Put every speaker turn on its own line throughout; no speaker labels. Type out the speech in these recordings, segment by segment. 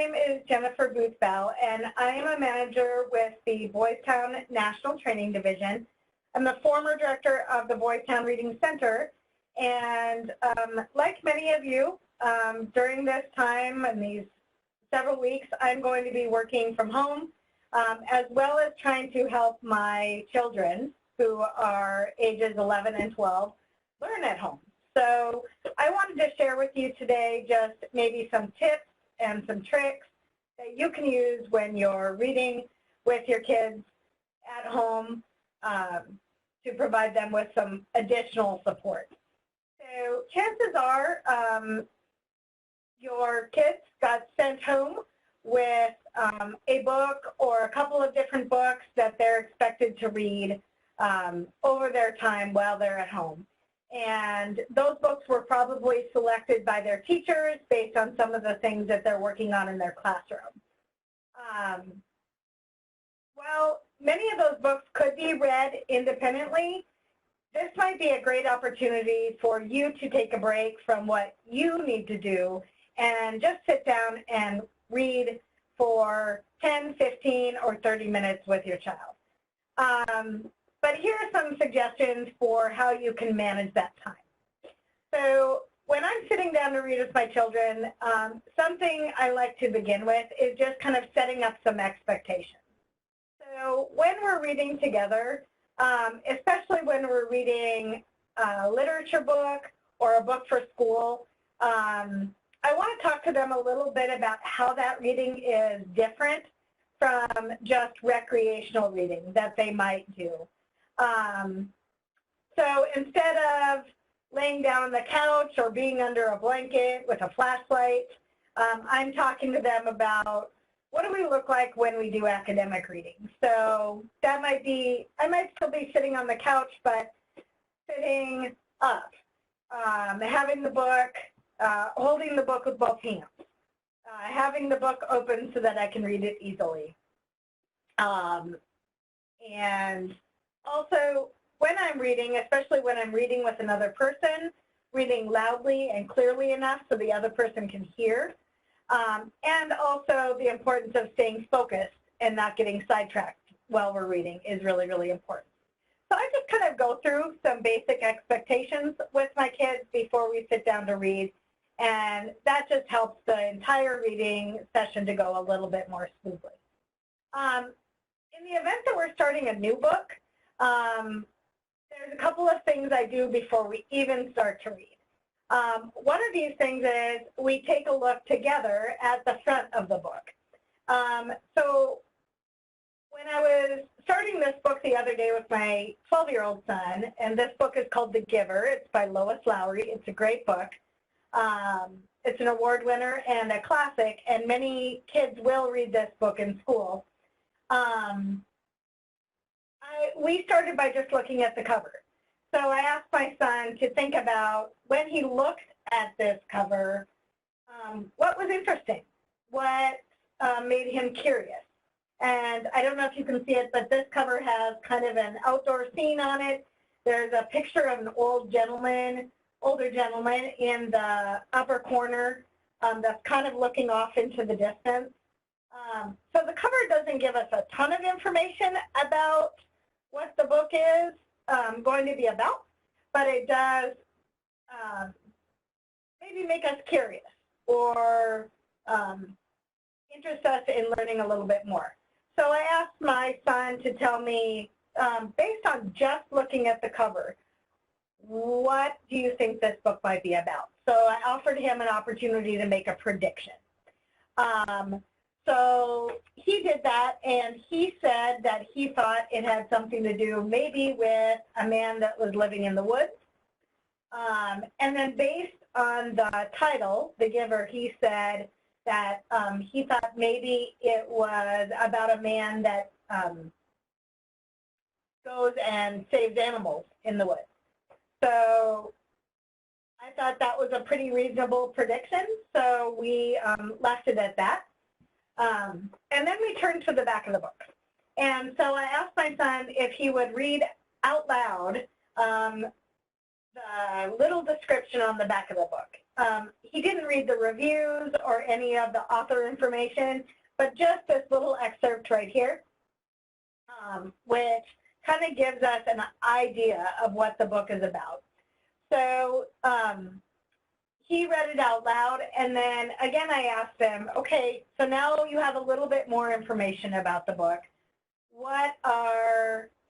name is Jennifer Boothbell, and I am a manager with the Boys Town National Training Division. I'm the former director of the Boys Town Reading Center, and like many of you, during this time and these several weeks, I'm going to be working from home, as well as trying to help my children, who are ages 11 and 12, learn at home. So I wanted to share with you today just maybe some tips and some tricks that you can use when you're reading with your kids at home to provide them with some additional support. So chances are your kids got sent home with a book or a couple of different books that they're expected to read over their time while they're at home. And those books were probably selected by their teachers based on some of the things that they're working on in their classroom. Well, many of those books could be read independently. This might be a great opportunity for you to take a break from what you need to do and just sit down and read for 10, 15, or 30 minutes with your child. But here are some suggestions for how you can manage that time. So when I'm sitting down to read with my children, something I like to begin with is just kind of setting up some expectations. So when we're reading together, especially when we're reading a literature book or a book for school, I want to talk to them a little bit about how that reading is different from just recreational reading that they might do. So instead of laying down on the couch or being under a blanket with a flashlight, I'm talking to them about what do we look like when we do academic reading. So that might be, I might still be sitting on the couch, but sitting up, having the book, holding the book with both hands, having the book open so that I can read it easily. And also, when I'm reading, especially when I'm reading with another person, reading loudly and clearly enough so the other person can hear, and also the importance of staying focused and not getting sidetracked while we're reading is really, really important. So I just kind of go through some basic expectations with my kids before we sit down to read, and that just helps the entire reading session to go a little bit more smoothly. In the event that we're starting a new book, there's a couple of things I do before we even start to read. One of these things is we take a look together at the front of the book. So when I was starting this book the other day with my 12-year-old son, and this book is called The Giver. It's by Lois Lowry. It's a great book. It's an award winner and a classic, and many kids will read this book in school. We started by just looking at the cover. So I asked my son to think about when he looked at this cover, what was interesting, what made him curious. And I don't know if you can see it, but this cover has kind of an outdoor scene on it. There's a picture of an older gentleman in the upper corner that's kind of looking off into the distance. So the cover doesn't give us a ton of information about what the book is going to be about, but it does maybe make us curious or interest us in learning a little bit more. So I asked my son to tell me, based on just looking at the cover, what do you think this book might be about? So I offered him an opportunity to make a prediction. So he did that, and he said that he thought it had something to do maybe with a man that was living in the woods. And then based on the title, The Giver, he said that he thought maybe it was about a man that goes and saves animals in the woods. So I thought that was a pretty reasonable prediction, so we left it at that. And then we turned to the back of the book. And so I asked my son if he would read out loud the little description on the back of the book. he didn't read the reviews or any of the author information, but just this little excerpt right here, which kind of gives us an idea of what the book is about. So he read it out loud, and then again I asked him, okay, so now you have a little bit more information about the book.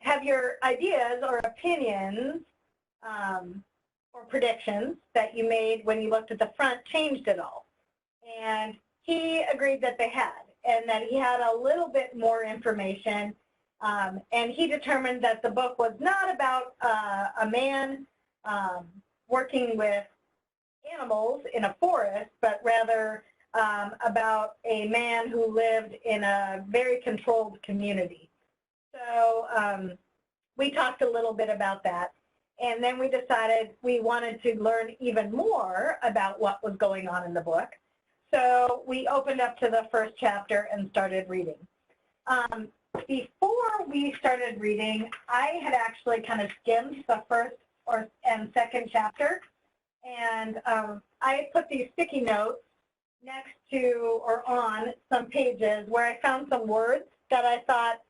Have your ideas or opinions or predictions that you made when you looked at the front changed at all? And he agreed that they had, and that he had a little bit more information, and he determined that the book was not about a man working with animals in a forest, but rather about a man who lived in a very controlled community. So we talked a little bit about that, and then we decided we wanted to learn even more about what was going on in the book. So we opened up to the first chapter and started reading. Before we started reading, I had actually kind of skimmed the first and second chapter, and I put these sticky notes next to or on some pages where I found some words that I thought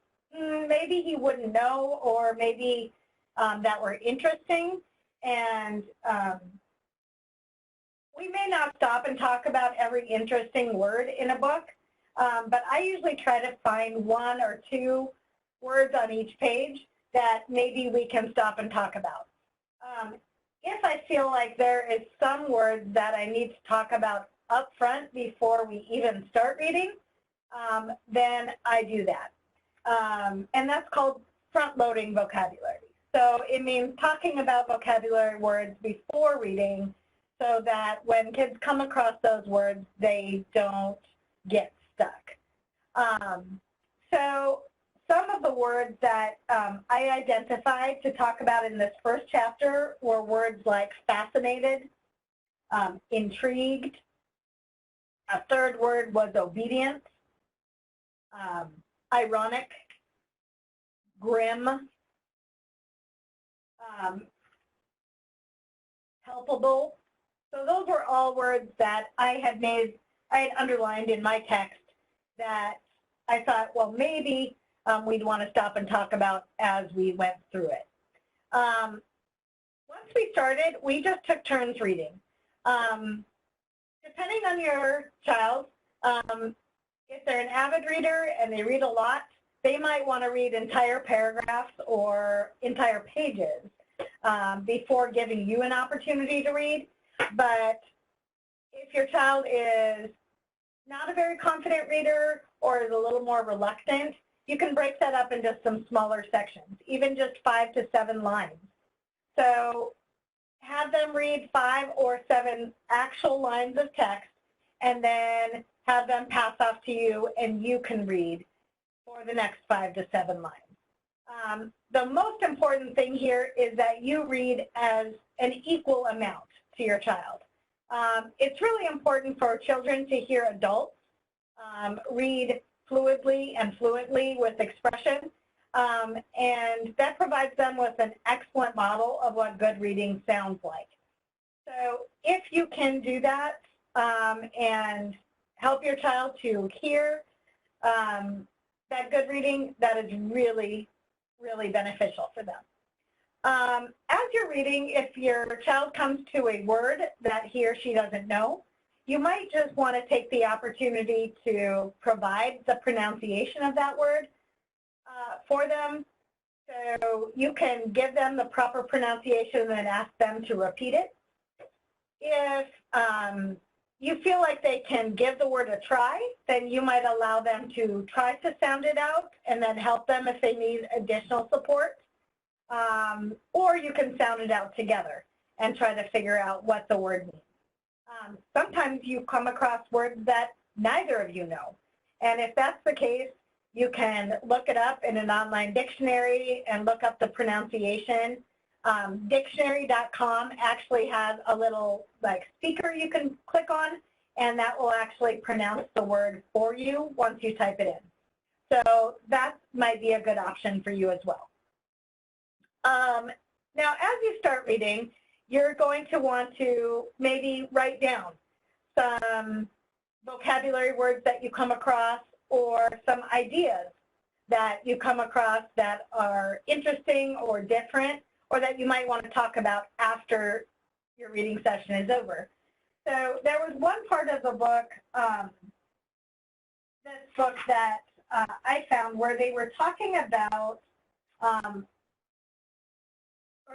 maybe he wouldn't know, or maybe that were interesting. And we may not stop and talk about every interesting word in a book, but I usually try to find one or two words on each page that maybe we can stop and talk about. If I feel like there is some words that I need to talk about up front before we even start reading, then I do that. And that's called front-loading vocabulary. So it means talking about vocabulary words before reading so that when kids come across those words, they don't get stuck. So some of the words that I identified to talk about in this first chapter were words like fascinated, intrigued. A third word was obedient, ironic, grim, helpable. So those were all words that I had underlined in my text that I thought, well, maybe we'd want to stop and talk about as we went through it. Once we started, we just took turns reading. Depending on your child, if they're an avid reader and they read a lot, they might want to read entire paragraphs or entire pages before giving you an opportunity to read. But if your child is not a very confident reader or is a little more reluctant, you can break that up into some smaller sections, even just 5 to 7 lines. So have them read 5 or 7 actual lines of text, and then have them pass off to you, and you can read for the next 5 to 7 lines. The most important thing here is that you read as an equal amount to your child. It's really important for children to hear adults read fluidly and fluently with expression, and that provides them with an excellent model of what good reading sounds like. So if you can do that and help your child to hear that good reading, that is really, really beneficial for them. As you're reading, if your child comes to a word that he or she doesn't know, you might just want to take the opportunity to provide the pronunciation of that word for them. So you can give them the proper pronunciation and then ask them to repeat it. If you feel like they can give the word a try, then you might allow them to try to sound it out and then help them if they need additional support. Or you can sound it out together and try to figure out what the word means. Sometimes you come across words that neither of you know. And if that's the case, you can look it up in an online dictionary and look up the pronunciation. Dictionary.com actually has a little speaker you can click on, and that will actually pronounce the word for you once you type it in. So that might be a good option for you as well. Now, as you start reading, you're going to want to maybe write down some vocabulary words that you come across or some ideas that you come across that are interesting or different or that you might want to talk about after your reading session is over. So there was one part of the book, this book that I found where they were talking about, or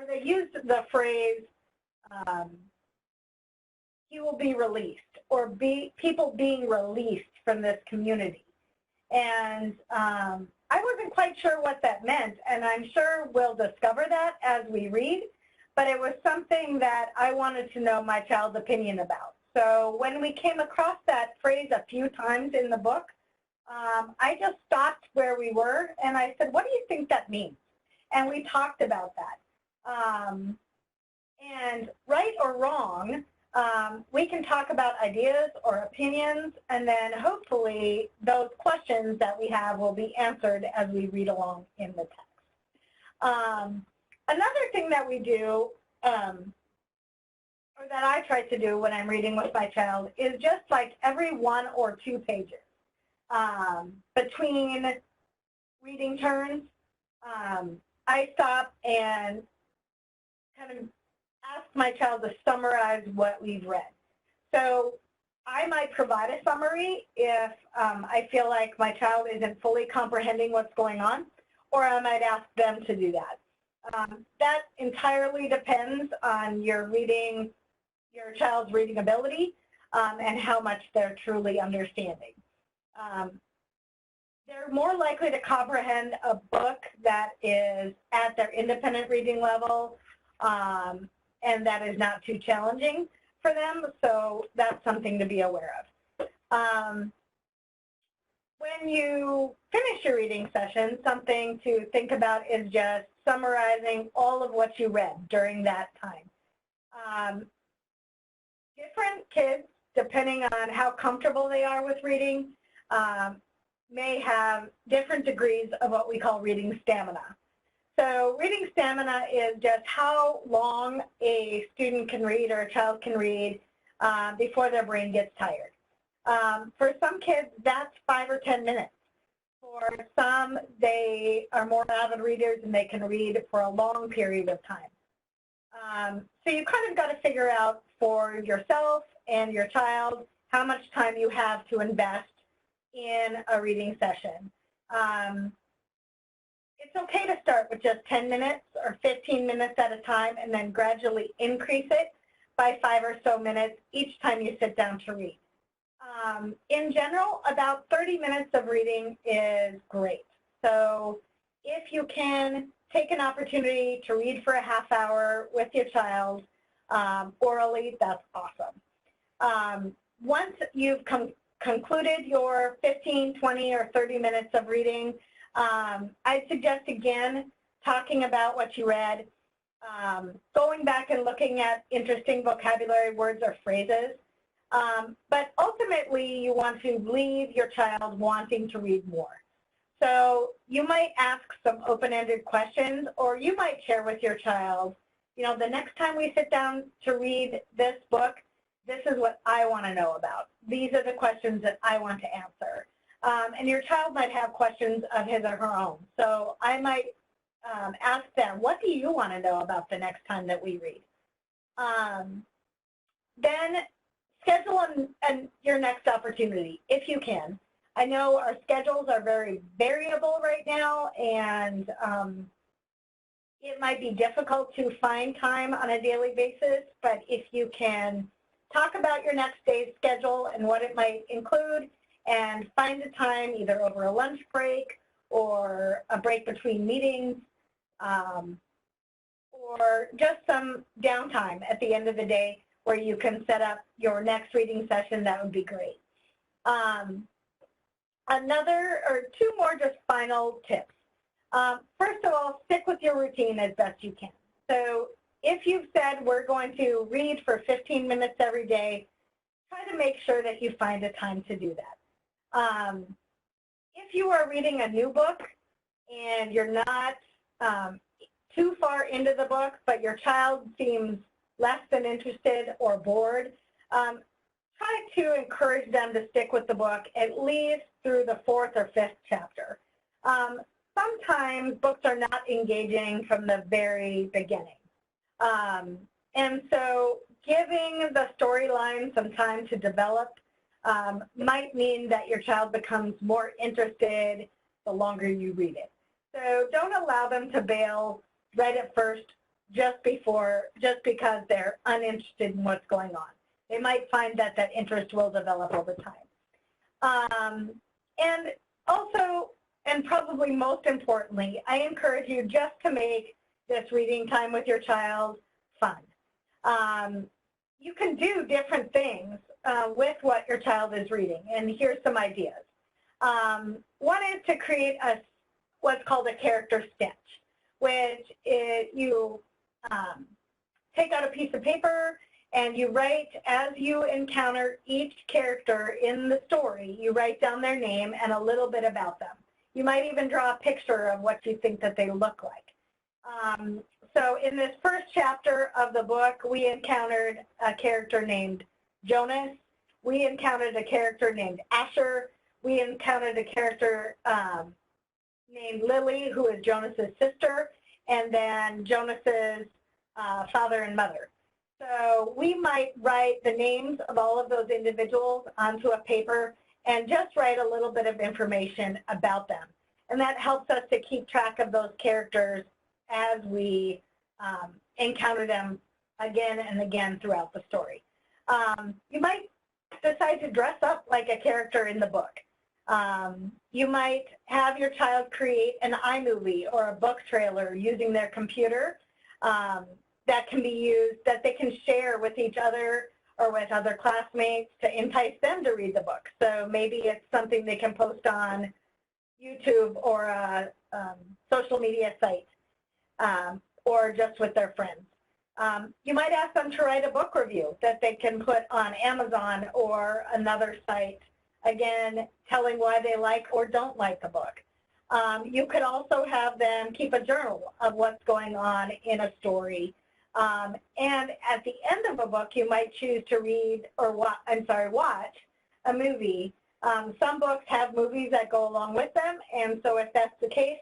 they used the phrase, he will be released, or people being released from this community. And I wasn't quite sure what that meant, and I'm sure we'll discover that as we read, but it was something that I wanted to know my child's opinion about. So when we came across that phrase a few times in the book, I just stopped where we were, and I said, what do you think that means? And we talked about that. And right or wrong, we can talk about ideas or opinions, and then hopefully those questions that we have will be answered as we read along in the text. Another thing that we do, or that I try to do when I'm reading with my child, is just like every 1 or 2 pages between reading turns, I stop and kind of ask my child to summarize what we've read. So I might provide a summary if I feel like my child isn't fully comprehending what's going on, or I might ask them to do that. That entirely depends on your child's reading ability and how much they're truly understanding. They're more likely to comprehend a book that is at their independent reading level and that is not too challenging for them, so that's something to be aware of. When you finish your reading session, something to think about is just summarizing all of what you read during that time. Different kids, depending on how comfortable they are with reading, may have different degrees of what we call reading stamina. So reading stamina is just how long a student can read or a child can read before their brain gets tired. For some kids, that's 5 or 10 minutes. For some, they are more avid readers and they can read for a long period of time. So you kind of got to figure out for yourself and your child how much time you have to invest in a reading session. It's okay to start with just 10 minutes or 15 minutes at a time and then gradually increase it by 5 or so minutes each time you sit down to read. In general, about 30 minutes of reading is great. So if you can take an opportunity to read for a half hour with your child orally, that's awesome. Once you've concluded your 15, 20, or 30 minutes of reading, I'd suggest, again, talking about what you read, going back and looking at interesting vocabulary words or phrases. But ultimately, you want to leave your child wanting to read more. So you might ask some open-ended questions, or you might share with your child, you know, the next time we sit down to read this book, this is what I want to know about. These are the questions that I want to answer. And your child might have questions of his or her own. So I might ask them, what do you want to know about the next time that we read? Then schedule your next opportunity, if you can. I know our schedules are very variable right now, and it might be difficult to find time on a daily basis, but if you can talk about your next day's schedule and what it might include, and find a time either over a lunch break or a break between meetings, or just some downtime at the end of the day where you can set up your next reading session, that would be great. Another or 2 more just final tips. First of all, stick with your routine as best you can. So if you've said we're going to read for 15 minutes every day, try to make sure that you find a time to do that. If you are reading a new book and you're not too far into the book, but your child seems less than interested or bored, try to encourage them to stick with the book at least through the 4th or 5th chapter. Sometimes books are not engaging from the very beginning. And so giving the storyline some time to develop might mean that your child becomes more interested the longer you read it. So don't allow them to bail right at first just because they're uninterested in what's going on. They might find that that interest will develop over time. And also, and probably most importantly, I encourage you just to make this reading time with your child fun. You can do different things with what your child is reading, and here's some ideas. One is to create what's called a character sketch, which is you take out a piece of paper and you write, as you encounter each character in the story, you write down their name and a little bit about them. You might even draw a picture of what you think that they look like. So in this first chapter of the book, we encountered a character named Jonas. We encountered a character named Asher. We encountered a character named Lily, who is Jonas's sister, and then Jonas's father and mother. So we might write the names of all of those individuals onto a paper and just write a little bit of information about them. And that helps us to keep track of those characters as we encounter them again and again throughout the story. You might decide to dress up like a character in the book. You might have your child create an iMovie or a book trailer using their computer that can be used, that they can share with each other or with other classmates to entice them to read the book. So maybe it's something they can post on YouTube or a social media site or just with their friends. You might ask them to write a book review that they can put on Amazon or another site, again, telling why they like or don't like the book. You could also have them keep a journal of what's going on in a story. And at the end of a book, you might choose to read or watch a movie. Some books have movies that go along with them, and so if that's the case,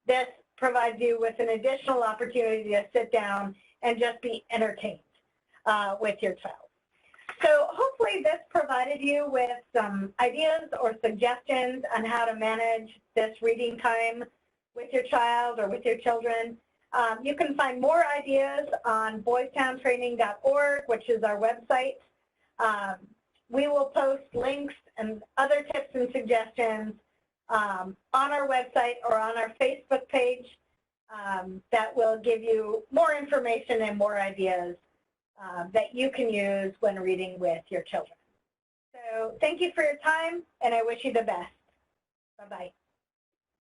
this provides you with an additional opportunity to sit down and just be entertained with your child. So hopefully this provided you with some ideas or suggestions on how to manage this reading time with your child or with your children. You can find more ideas on boystowntraining.org, which is our website. We will post links and other tips and suggestions on our website or on our Facebook page that will give you more information and more ideas that you can use when reading with your children. So thank you for your time, and I wish you the best. Bye-bye.